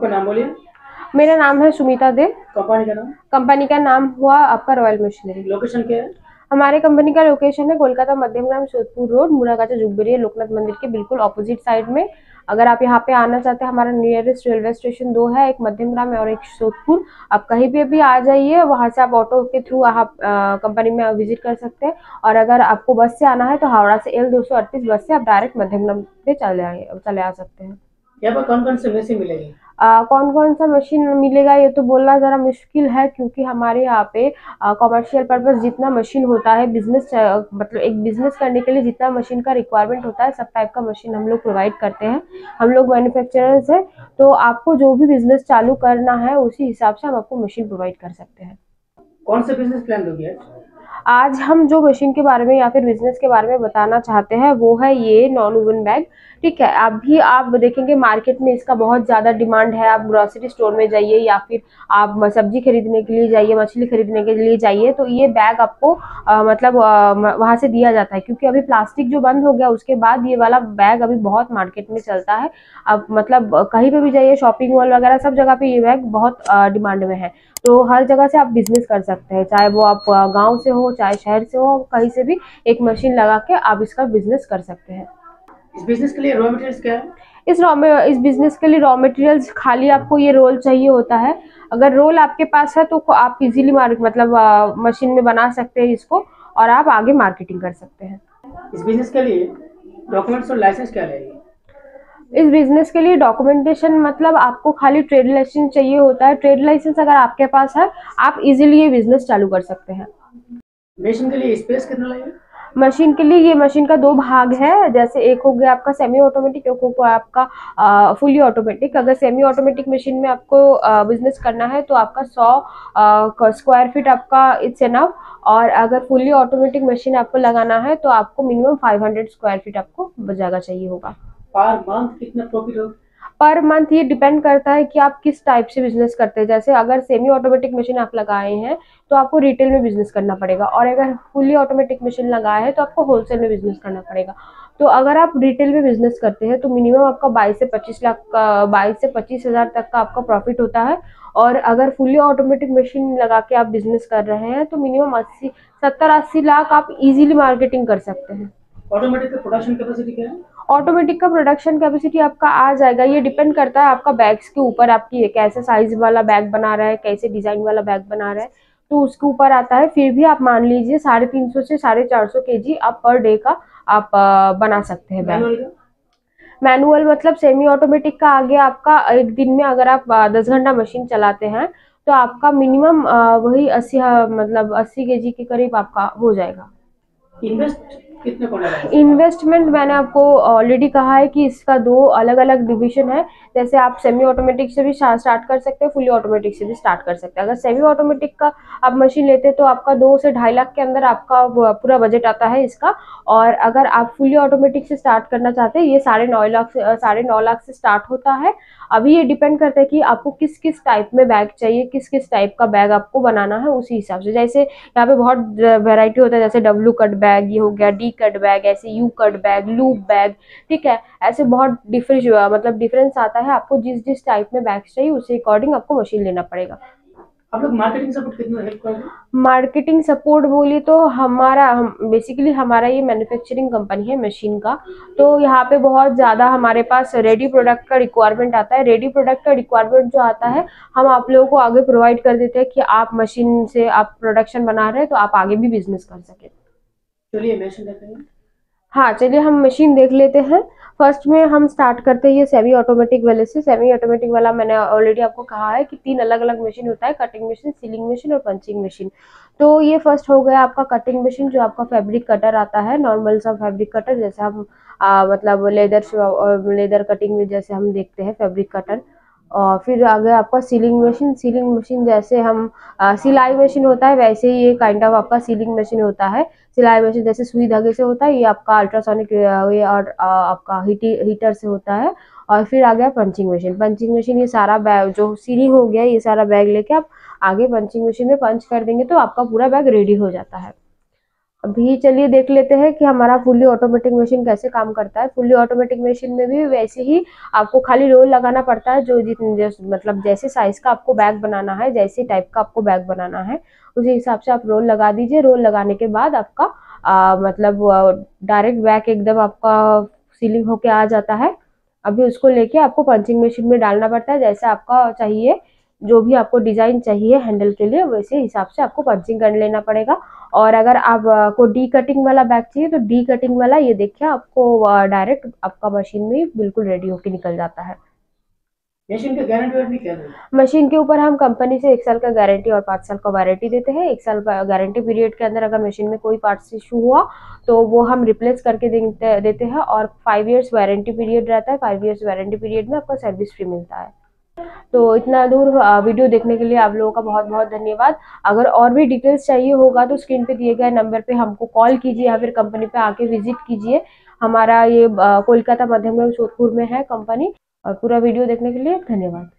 आपका नाम बोलिए। मेरा नाम है सुमिता दे। कंपनी का नाम? कंपनी का नाम हुआ आपका रॉयल मशीनरी। लोकेशन क्या है? हमारे कंपनी का लोकेशन है कोलकाता मध्यमग्राम सोदपुर रोड मुरागाछा जुगबेरिया लोकनाथ मंदिर के बिल्कुल ऑपोजिट साइड में। अगर आप यहाँ पे आना चाहते हैं, हमारा नियरेस्ट रेलवे स्टेशन 2 है, एक मध्यमग्राम और एक सोदपुर। आप कहीं पे भी आ जाइए, वहां से आप ऑटो के थ्रू आप कंपनी में विजिट कर सकते हैं। और अगर आपको बस से आना है तो हावड़ा से L238 बस से आप डायरेक्ट मध्यमग्राम पे चले आ सकते हैं। यहाँ पर कौन कौन से मशीन मिलेगी? कौन कौन सा मशीन मिलेगा ये तो बोलना ज़रा मुश्किल है, क्योंकि हमारे यहाँ पे कमर्शियल पर्पस जितना मशीन होता है, बिजनेस मतलब एक बिजनेस करने के लिए जितना मशीन का रिक्वायरमेंट होता है, सब टाइप का मशीन हम लोग प्रोवाइड करते हैं। हम लोग मैन्युफैक्चरर्स हैं, तो आपको जो भी बिजनेस चालू करना है उसी हिसाब से हम आपको मशीन प्रोवाइड कर सकते हैं। कौन सा बिजनेस प्लान दोगे? आज हम जो मशीन के बारे में या फिर बिजनेस के बारे में बताना चाहते हैं वो है ये नॉन वुवन बैग। ठीक है, अभी आप देखेंगे मार्केट में इसका बहुत ज़्यादा डिमांड है। आप ग्रोसरी स्टोर में जाइए या फिर आप सब्जी खरीदने के लिए जाइए, मछली खरीदने के लिए जाइए, तो ये बैग आपको मतलब वहाँ से दिया जाता है, क्योंकि अभी प्लास्टिक जो बंद हो गया उसके बाद ये वाला बैग अभी बहुत मार्केट में चलता है। अब मतलब कहीं पे भी जाइए, शॉपिंग मॉल वगैरह सब जगह पे ये बैग बहुत डिमांड में है। तो हर जगह से आप बिजनेस कर सकते हैं, चाहे वो आप गांव से हो चाहे शहर से हो, कहीं से भी एक मशीन लगा के आप इसका बिजनेस कर सकते हैं। इस बिजनेस के लिए रॉ मटेरियल्स क्या है? इस बिजनेस के लिए रॉ मटेरियल्स खाली आपको ये रोल चाहिए होता है। अगर रोल आपके पास है तो आप इजीली मतलब मशीन में बना सकते हैं इसको, और आप आगे मार्केटिंग कर सकते हैं। इस बिजनेस के लिए डॉक्यूमेंट्स और लाइसेंस क्या लगेगी? इस बिजनेस के लिए डॉक्यूमेंटेशन मतलब आपको खाली ट्रेड लाइसेंस चाहिए होता है। ट्रेड लाइसेंस अगर आपके पास है, आप इजीली ये बिजनेस चालू कर सकते हैं। मशीन के लिए स्पेस कितना लगेगा? मशीन के लिए ये मशीन का 2 भाग है। जैसे एक हो गया आपका सेमी ऑटोमेटिक, एक हो गया आपका फुली ऑटोमेटिक। अगर सेमी ऑटोमेटिक मशीन में आपको बिजनेस करना है तो आपका 100 स्क्वायर फीट आपका इट्स एनफ। और अगर फुली ऑटोमेटिक मशीन आपको लगाना है तो आपको मिनिमम 500 स्क्वायर फीट आपको जगह चाहिए होगा। पर मंथ कितना प्रॉफिट होगा? पर मंथ ये डिपेंड करता है कि आप किस टाइप से बिजनेस करते हैं। जैसे अगर सेमी ऑटोमेटिक मशीन आप लगाए हैं तो आपको रिटेल में बिजनेस करना पड़ेगा, और अगर फुली ऑटोमेटिक मशीन लगाए हैं तो आपको होलसेल में बिजनेस करना पड़ेगा। तो अगर आप रिटेल में बिजनेस करते हैं तो मिनिमम आपका 22 से 25 लाख का 22 से 25 हज़ार तक का आपका प्रॉफिट होता है। और अगर फुली ऑटोमेटिक मशीन लगा के आप बिजनेस कर रहे हैं तो मिनिमम 70-80 लाख आप इजीली मार्केटिंग कर सकते हैं। ऑटोमेटिक का प्रोडक्शन कैपेसिटी क्या है? ऑटोमेटिक का प्रोडक्शन कैपेसिटी आपका आ जाएगा, ये डिपेंड करता है आपका बैग्स के ऊपर, आपकी कैसे साइज वाला बैग बना रहा है, कैसे डिजाइन वाला बैग बना रहा है, तो उसके ऊपर आता है। फिर भी आप मान लीजिए 350 से 450 kg आप पर डे का आप बना सकते हैं बैग। मैनुअल मतलब सेमी ऑटोमेटिक का आगे आपका एक दिन में अगर आप 10 घंटा मशीन चलाते हैं तो आपका मिनिमम वही 80 मतलब 80 kg के करीब आपका हो जाएगा। इन्वेस्ट कितने को लगा? इन्वेस्टमेंट मैंने आपको ऑलरेडी कहा है कि इसका 2 अलग अलग डिवीजन है। जैसे आप सेमी ऑटोमेटिक से भी स्टार्ट कर सकते हैं, फुली ऑटोमेटिक से भी स्टार्ट कर सकते हैं। अगर सेमी ऑटोमेटिक का आप मशीन लेते हैं तो आपका 2 से 2.5 लाख के अंदर आपका पूरा बजट आता है इसका। और अगर आप फुली ऑटोमेटिक से स्टार्ट करना चाहते हैं, ये 9.5 लाख से स्टार्ट होता है। अभी ये डिपेंड करता है कि आपको किस किस टाइप में बैग चाहिए, किस किस टाइप का बैग आपको बनाना है, उसी हिसाब से। जैसे यहाँ पे बहुत वेराइटी होता है, जैसे W कट बैग ये हो गया, D कट बैग, ऐसे U cut bag, loop bag, ठीक है, ऐसे बहुत डिफरेंस आता है। आपको जिस जिस टाइप में बैग चाहिए उसी अकॉर्डिंग आपको मशीन लेना पड़ेगा। आप लोग मार्केटिंग सपोर्ट कितना हेल्प कर रहे हैं? मार्केटिंग सपोर्ट बोलिए तो बेसिकली हमारा ये मैन्युफैक्चरिंग कंपनी है मशीन का, तो यहाँ पे बहुत ज़्यादा हमारे पास रेडी प्रोडक्ट का रिक्वायरमेंट आता है। रेडी प्रोडक्ट का रिक्वायरमेंट जो आता है हम आप लोगों को आगे प्रोवाइड कर देते हैं कि आप मशीन से आप प्रोडक्शन बना रहे हैं तो आप आगे भी बिजनेस कर सकें। चलिए मशीन देखते हैं। हाँ चलिए हम मशीन देख लेते हैं। फर्स्ट में हम स्टार्ट करते हैं ये सेमी ऑटोमेटिक वाले से। सेमी ऑटोमेटिक वाला मैंने ऑलरेडी आपको कहा है कि 3 अलग अलग मशीन होता है, कटिंग मशीन, सीलिंग मशीन और पंचिंग मशीन। तो ये फर्स्ट हो गया आपका कटिंग मशीन, जो आपका फैब्रिक कटर आता है, नॉर्मल सा फैब्रिक कटर, जैसे हम मतलब लेदर कटिंग में जैसे हम देखते हैं फैब्रिक कटर। और फिर आ गया आपका सीलिंग मशीन। सीलिंग मशीन जैसे हम सिलाई मशीन होता है वैसे ही ये काइंड ऑफ आपका सीलिंग मशीन होता है। सिलाई मशीन जैसे सुई धागे से होता है, ये आपका अल्ट्रासोनिक ये और आपका हीटर से होता है। और फिर आ गया पंचिंग मशीन। पंचिंग मशीन ये सारा बैग जो सीलिंग हो गया, ये सारा बैग लेके आप आगे पंचिंग मशीन में पंच कर देंगे तो आपका पूरा बैग रेडी हो जाता है। अभी चलिए देख लेते हैं कि हमारा फुल्ली ऑटोमेटिक मशीन कैसे काम करता है। फुल्ली ऑटोमेटिक मशीन में भी वैसे ही आपको खाली रोल लगाना पड़ता है, जो जितने मतलब जैसे साइज का आपको बैग बनाना है, जैसे टाइप का आपको बैग बनाना है उसी हिसाब से आप रोल लगा दीजिए। रोल लगाने के बाद आपका मतलब डायरेक्ट बैग एकदम आपका सीलिंग होके आ जाता है। अभी उसको लेके आपको पंचिंग मशीन में डालना पड़ता है, जैसे आपका चाहिए, जो भी आपको डिजाइन चाहिए हैंडल के लिए वैसे हिसाब से आपको पंचिंग कर लेना पड़ेगा। और अगर आप को डी कटिंग वाला बैग चाहिए तो डी कटिंग वाला ये देखिए आपको डायरेक्ट आपका मशीन में बिल्कुल रेडी होके निकल जाता है। मशीन का गारंटी वारंटी क्या है? मशीन के ऊपर हम कंपनी से 1 साल का गारंटी और 5 साल का वारंटी देते हैं। 1 साल गारंटी पीरियड के अंदर अगर मशीन में कोई पार्ट्स इशू हुआ तो वो हम रिप्लेस करके देते हैं। और 5 इयर्स वारंटी पीरियड रहता है। 5 इयर्स वारंटी पीरियड में आपको सर्विस फ्री मिलता है। तो इतना दूर वीडियो देखने के लिए आप लोगों का बहुत बहुत धन्यवाद। अगर और भी डिटेल्स चाहिए होगा तो स्क्रीन पे दिए गए नंबर पे हमको कॉल कीजिए या फिर कंपनी पे आके विजिट कीजिए। हमारा ये कोलकाता मध्यम सोदपुर में है कंपनी। और पूरा वीडियो देखने के लिए धन्यवाद।